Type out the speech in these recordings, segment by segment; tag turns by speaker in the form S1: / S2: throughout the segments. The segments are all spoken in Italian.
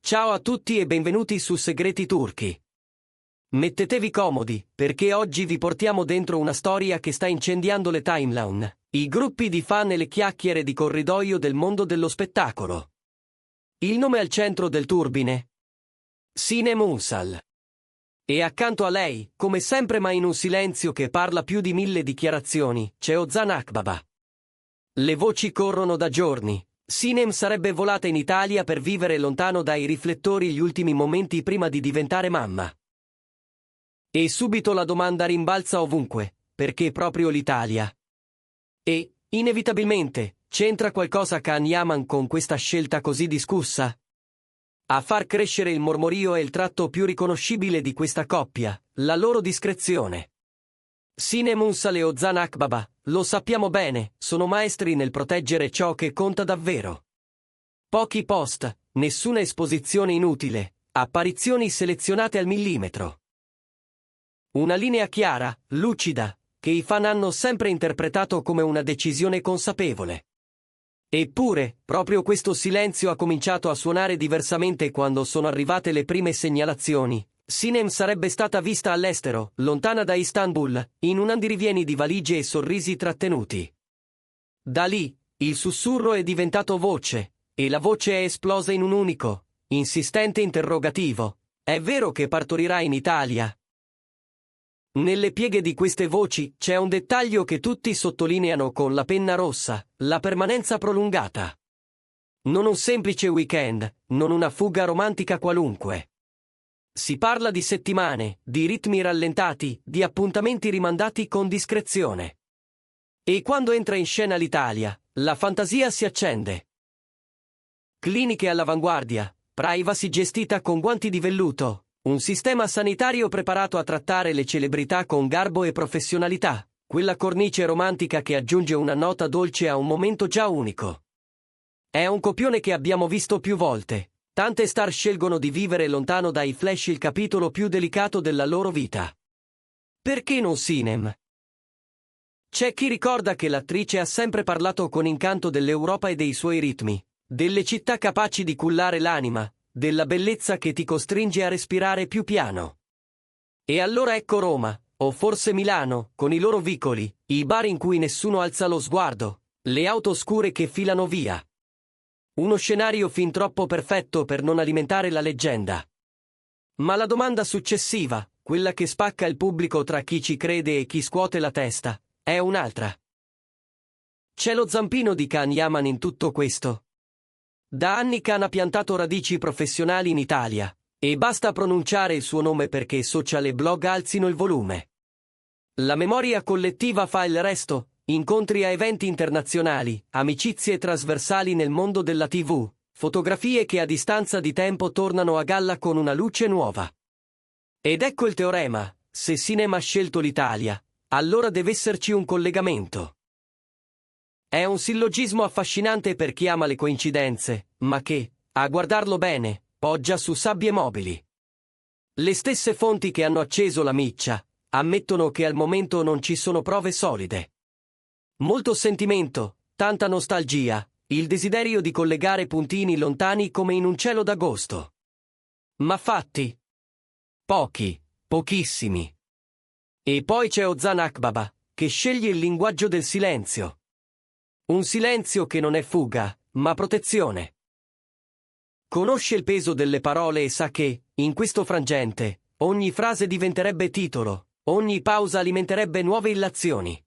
S1: Ciao a tutti e benvenuti su Segreti Turchi. Mettetevi comodi, perché oggi vi portiamo dentro una storia che sta incendiando le timeline, i gruppi di fan e le chiacchiere di corridoio del mondo dello spettacolo. Il nome al centro del turbine? Sinem Ünsal. E accanto a lei, come sempre ma in un silenzio che parla più di 1000 dichiarazioni, c'è Ozan Akbaba. Le voci corrono da giorni. Sinem sarebbe volata in Italia per vivere lontano dai riflettori gli ultimi momenti prima di diventare mamma. E subito la domanda rimbalza ovunque, perché proprio l'Italia? E, inevitabilmente, c'entra qualcosa Can Yaman con questa scelta così discussa? A far crescere il mormorio è il tratto più riconoscibile di questa coppia, la loro discrezione. Sinem Ünsal e Ozan Akbaba, lo sappiamo bene, sono maestri nel proteggere ciò che conta davvero. Pochi post, nessuna esposizione inutile, apparizioni selezionate al millimetro. Una linea chiara, lucida, che i fan hanno sempre interpretato come una decisione consapevole. Eppure, proprio questo silenzio ha cominciato a suonare diversamente quando sono arrivate le prime segnalazioni. Sinem sarebbe stata vista all'estero, lontana da Istanbul, in un andirivieni di valigie e sorrisi trattenuti. Da lì, il sussurro è diventato voce, e la voce è esplosa in un unico, insistente interrogativo. È vero che partorirà in Italia? Nelle pieghe di queste voci c'è un dettaglio che tutti sottolineano con la penna rossa, la permanenza prolungata. Non un semplice weekend, non una fuga romantica qualunque. Si parla di settimane, di ritmi rallentati, di appuntamenti rimandati con discrezione. E quando entra in scena l'Italia, la fantasia si accende. Cliniche all'avanguardia, privacy gestita con guanti di velluto, un sistema sanitario preparato a trattare le celebrità con garbo e professionalità, quella cornice romantica che aggiunge una nota dolce a un momento già unico. È un copione che abbiamo visto più volte. Tante star scelgono di vivere lontano dai flash il capitolo più delicato della loro vita. Perché non Sinem? C'è chi ricorda che l'attrice ha sempre parlato con incanto dell'Europa e dei suoi ritmi, delle città capaci di cullare l'anima, della bellezza che ti costringe a respirare più piano. E allora ecco Roma, o forse Milano, con i loro vicoli, i bar in cui nessuno alza lo sguardo, le auto scure che filano via. Uno scenario fin troppo perfetto per non alimentare la leggenda. Ma la domanda successiva, quella che spacca il pubblico tra chi ci crede e chi scuote la testa, è un'altra. C'è lo zampino di Can Yaman in tutto questo? Da anni Can ha piantato radici professionali in Italia, e basta pronunciare il suo nome perché social e blog alzino il volume. La memoria collettiva fa il resto. Incontri a eventi internazionali, amicizie trasversali nel mondo della TV, fotografie che a distanza di tempo tornano a galla con una luce nuova. Ed ecco il teorema: se Sinem ha scelto l'Italia, allora deve esserci un collegamento. È un sillogismo affascinante per chi ama le coincidenze, ma che, a guardarlo bene, poggia su sabbie mobili. Le stesse fonti che hanno acceso la miccia ammettono che al momento non ci sono prove solide. Molto sentimento, tanta nostalgia, il desiderio di collegare puntini lontani come in un cielo d'agosto. Ma fatti? Pochi, pochissimi. E poi c'è Ozan Akbaba, che sceglie il linguaggio del silenzio. Un silenzio che non è fuga, ma protezione. Conosce il peso delle parole e sa che, in questo frangente, ogni frase diventerebbe titolo, ogni pausa alimenterebbe nuove illazioni.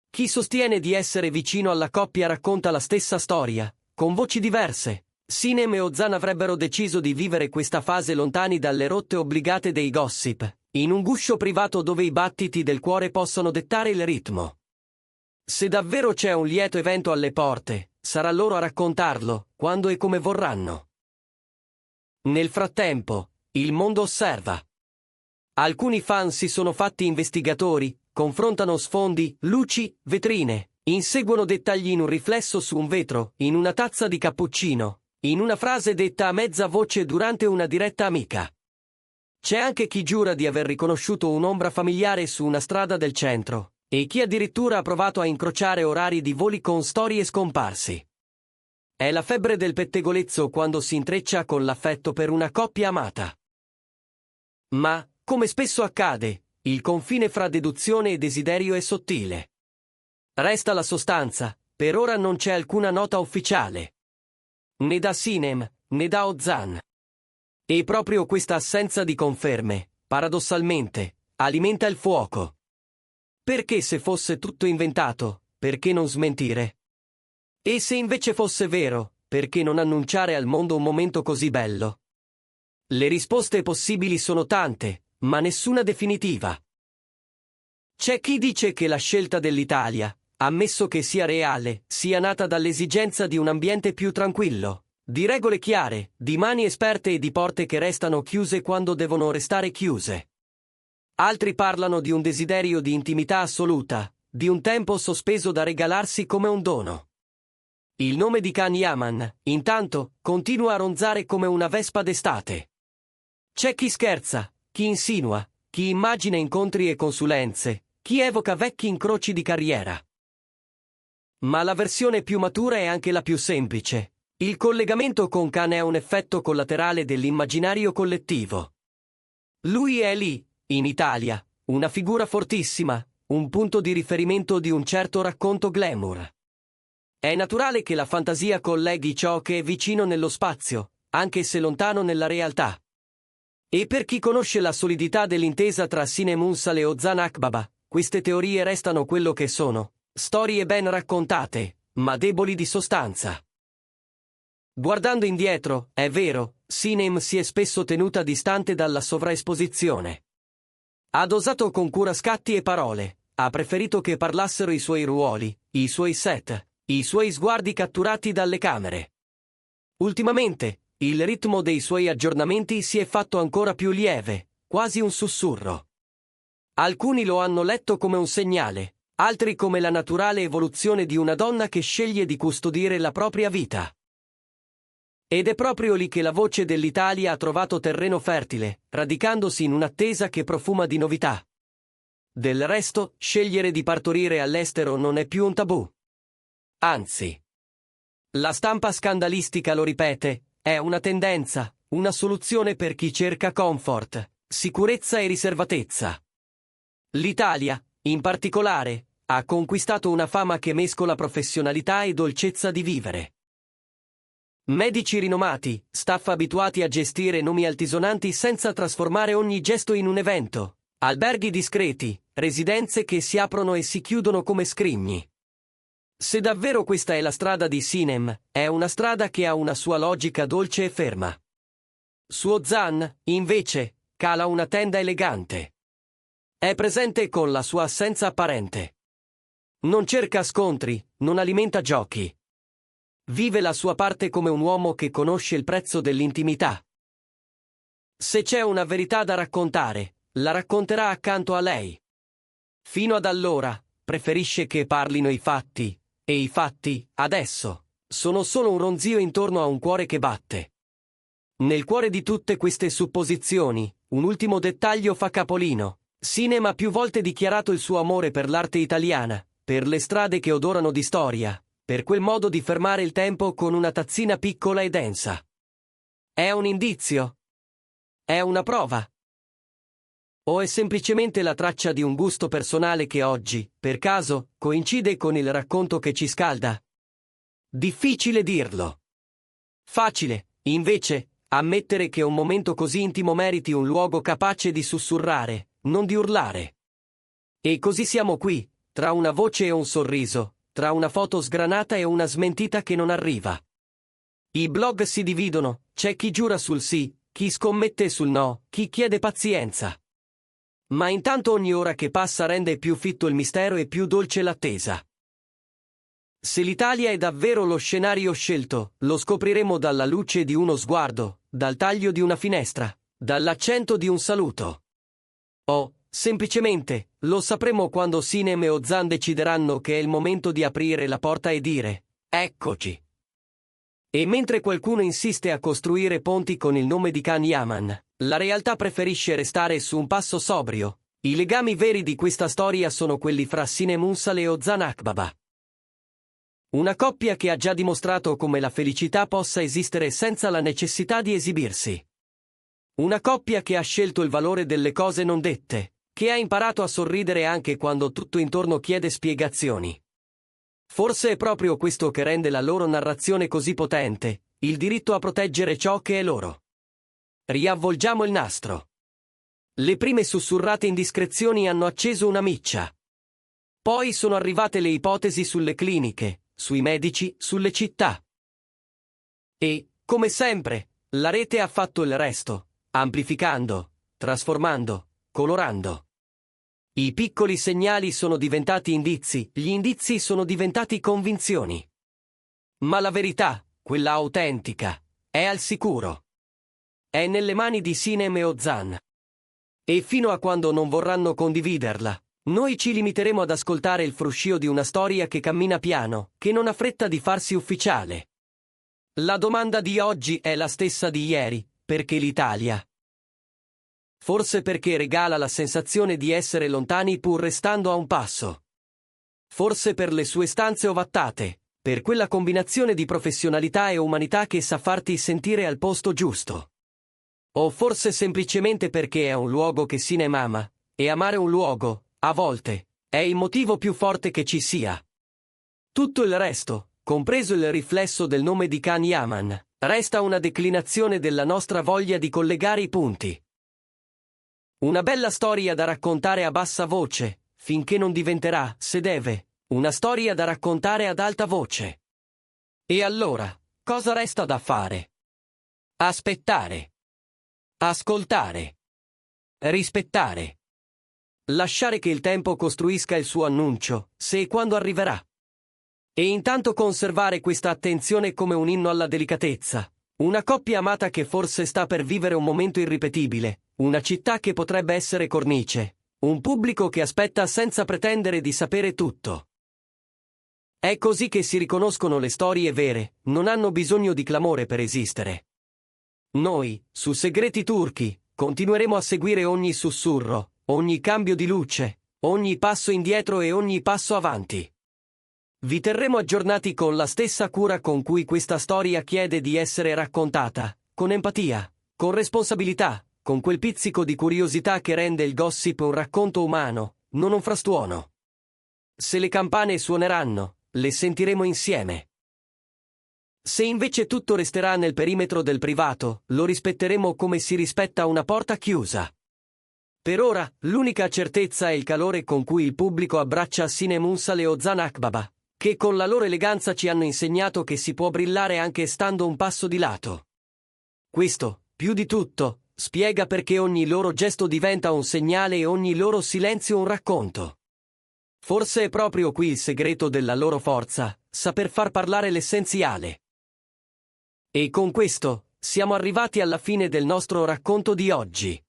S1: Chi sostiene di essere vicino alla coppia racconta la stessa storia, con voci diverse. Sinem e Ozan avrebbero deciso di vivere questa fase lontani dalle rotte obbligate dei gossip, in un guscio privato dove i battiti del cuore possono dettare il ritmo. Se davvero c'è un lieto evento alle porte, sarà loro a raccontarlo, quando e come vorranno. Nel frattempo, il mondo osserva. Alcuni fan si sono fatti investigatori, confrontano sfondi, luci, vetrine, inseguono dettagli in un riflesso su un vetro, in una tazza di cappuccino, in una frase detta a mezza voce durante una diretta amica. C'è anche chi giura di aver riconosciuto un'ombra familiare su una strada del centro, e chi addirittura ha provato a incrociare orari di voli con storie scomparsi. È la febbre del pettegolezzo quando si intreccia con l'affetto per una coppia amata. Ma, come spesso accade, il confine fra deduzione e desiderio è sottile. Resta la sostanza, per ora non c'è alcuna nota ufficiale. Né da Sinem, né da Ozan. E proprio questa assenza di conferme, paradossalmente, alimenta il fuoco. Perché se fosse tutto inventato, perché non smentire? E se invece fosse vero, perché non annunciare al mondo un momento così bello? Le risposte possibili sono tante, ma nessuna definitiva. C'è chi dice che la scelta dell'Italia, ammesso che sia reale, sia nata dall'esigenza di un ambiente più tranquillo, di regole chiare, di mani esperte e di porte che restano chiuse quando devono restare chiuse. Altri parlano di un desiderio di intimità assoluta, di un tempo sospeso da regalarsi come un dono. Il nome di Can Yaman, intanto, continua a ronzare come una vespa d'estate. C'è chi scherza, chi insinua, chi immagina incontri e consulenze, chi evoca vecchi incroci di carriera. Ma la versione più matura è anche la più semplice. Il collegamento con Can è un effetto collaterale dell'immaginario collettivo. Lui è lì, in Italia, una figura fortissima, un punto di riferimento di un certo racconto glamour. È naturale che la fantasia colleghi ciò che è vicino nello spazio, anche se lontano nella realtà. E per chi conosce la solidità dell'intesa tra Sinem Unsal e Ozan Akbaba, queste teorie restano quello che sono, storie ben raccontate, ma deboli di sostanza. Guardando indietro, è vero, Sinem si è spesso tenuta distante dalla sovraesposizione. Ha dosato con cura scatti e parole, ha preferito che parlassero i suoi ruoli, i suoi set, i suoi sguardi catturati dalle camere. Ultimamente, il ritmo dei suoi aggiornamenti si è fatto ancora più lieve, quasi un sussurro. Alcuni lo hanno letto come un segnale, altri come la naturale evoluzione di una donna che sceglie di custodire la propria vita. Ed è proprio lì che la voce dell'Italia ha trovato terreno fertile, radicandosi in un'attesa che profuma di novità. Del resto, scegliere di partorire all'estero non è più un tabù. Anzi. La stampa scandalistica lo ripete, è una tendenza, una soluzione per chi cerca comfort, sicurezza e riservatezza. L'Italia, in particolare, ha conquistato una fama che mescola professionalità e dolcezza di vivere. Medici rinomati, staff abituati a gestire nomi altisonanti senza trasformare ogni gesto in un evento, alberghi discreti, residenze che si aprono e si chiudono come scrigni. Se davvero questa è la strada di Sinem, è una strada che ha una sua logica dolce e ferma. Su Ozan, invece, cala una tenda elegante. È presente con la sua assenza apparente. Non cerca scontri, non alimenta giochi. Vive la sua parte come un uomo che conosce il prezzo dell'intimità. Se c'è una verità da raccontare, la racconterà accanto a lei. Fino ad allora, preferisce che parlino i fatti, e i fatti, adesso, sono solo un ronzio intorno a un cuore che batte. Nel cuore di tutte queste supposizioni, un ultimo dettaglio fa capolino. Sinem ha più volte dichiarato il suo amore per l'arte italiana, per le strade che odorano di storia, per quel modo di fermare il tempo con una tazzina piccola e densa. È un indizio? È una prova? O è semplicemente la traccia di un gusto personale che oggi, per caso, coincide con il racconto che ci scalda? Difficile dirlo. Facile, invece, ammettere che un momento così intimo meriti un luogo capace di sussurrare, non di urlare. E così siamo qui, tra una voce e un sorriso, tra una foto sgranata e una smentita che non arriva. I blog si dividono, c'è chi giura sul sì, chi scommette sul no, chi chiede pazienza. Ma intanto ogni ora che passa rende più fitto il mistero e più dolce l'attesa. Se l'Italia è davvero lo scenario scelto, lo scopriremo dalla luce di uno sguardo, dal taglio di una finestra, dall'accento di un saluto. O, semplicemente, lo sapremo quando Sinem e Ozan decideranno che è il momento di aprire la porta e dire, eccoci. E mentre qualcuno insiste a costruire ponti con il nome di Can Yaman, la realtà preferisce restare su un passo sobrio. I legami veri di questa storia sono quelli fra Sinem Unsal e Ozan Akbaba. Una coppia che ha già dimostrato come la felicità possa esistere senza la necessità di esibirsi. Una coppia che ha scelto il valore delle cose non dette, che ha imparato a sorridere anche quando tutto intorno chiede spiegazioni. Forse è proprio questo che rende la loro narrazione così potente, il diritto a proteggere ciò che è loro. Riavvolgiamo il nastro. Le prime sussurrate indiscrezioni hanno acceso una miccia. Poi sono arrivate le ipotesi sulle cliniche, sui medici, sulle città. E, come sempre, la rete ha fatto il resto, amplificando, trasformando, colorando. I piccoli segnali sono diventati indizi, gli indizi sono diventati convinzioni. Ma la verità, quella autentica, è al sicuro. È nelle mani di Sinem e Ozan. E fino a quando non vorranno condividerla, noi ci limiteremo ad ascoltare il fruscio di una storia che cammina piano, che non ha fretta di farsi ufficiale. La domanda di oggi è la stessa di ieri: perché l'Italia? Forse perché regala la sensazione di essere lontani pur restando a un passo. Forse per le sue stanze ovattate, per quella combinazione di professionalità e umanità che sa farti sentire al posto giusto. O forse semplicemente perché è un luogo che Sinem ama, e amare un luogo, a volte, è il motivo più forte che ci sia. Tutto il resto, compreso il riflesso del nome di Khan Yaman, resta una declinazione della nostra voglia di collegare i punti. Una bella storia da raccontare a bassa voce, finché non diventerà, se deve, una storia da raccontare ad alta voce. E allora, cosa resta da fare? Aspettare. Ascoltare. Rispettare. Lasciare che il tempo costruisca il suo annuncio, se e quando arriverà. E intanto conservare questa attenzione come un inno alla delicatezza. Una coppia amata che forse sta per vivere un momento irripetibile, una città che potrebbe essere cornice, un pubblico che aspetta senza pretendere di sapere tutto. È così che si riconoscono le storie vere, non hanno bisogno di clamore per esistere. Noi, su Segreti Turchi, continueremo a seguire ogni sussurro, ogni cambio di luce, ogni passo indietro e ogni passo avanti. Vi terremo aggiornati con la stessa cura con cui questa storia chiede di essere raccontata, con empatia, con responsabilità, con quel pizzico di curiosità che rende il gossip un racconto umano, non un frastuono. Se le campane suoneranno, le sentiremo insieme. Se invece tutto resterà nel perimetro del privato, lo rispetteremo come si rispetta una porta chiusa. Per ora, l'unica certezza è il calore con cui il pubblico abbraccia Sinem Unsal e Ozan Akbaba, che con la loro eleganza ci hanno insegnato che si può brillare anche stando un passo di lato. Questo, più di tutto, spiega perché ogni loro gesto diventa un segnale e ogni loro silenzio un racconto. Forse è proprio qui il segreto della loro forza, saper far parlare l'essenziale. E con questo, siamo arrivati alla fine del nostro racconto di oggi.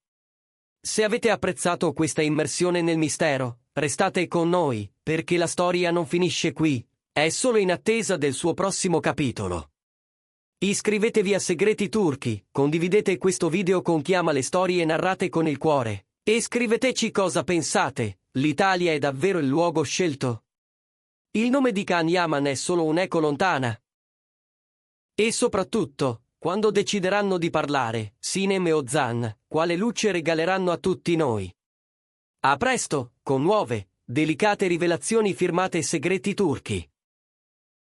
S1: Se avete apprezzato questa immersione nel mistero, restate con noi, perché la storia non finisce qui, è solo in attesa del suo prossimo capitolo. Iscrivetevi a Segreti Turchi, condividete questo video con chi ama le storie narrate con il cuore, e scriveteci cosa pensate, l'Italia è davvero il luogo scelto? Il nome di Khan Yaman è solo un'eco lontana? E soprattutto, quando decideranno di parlare, Sinem e Ozan, quale luce regaleranno a tutti noi? A presto, con nuove, delicate rivelazioni firmate Segreti Turchi.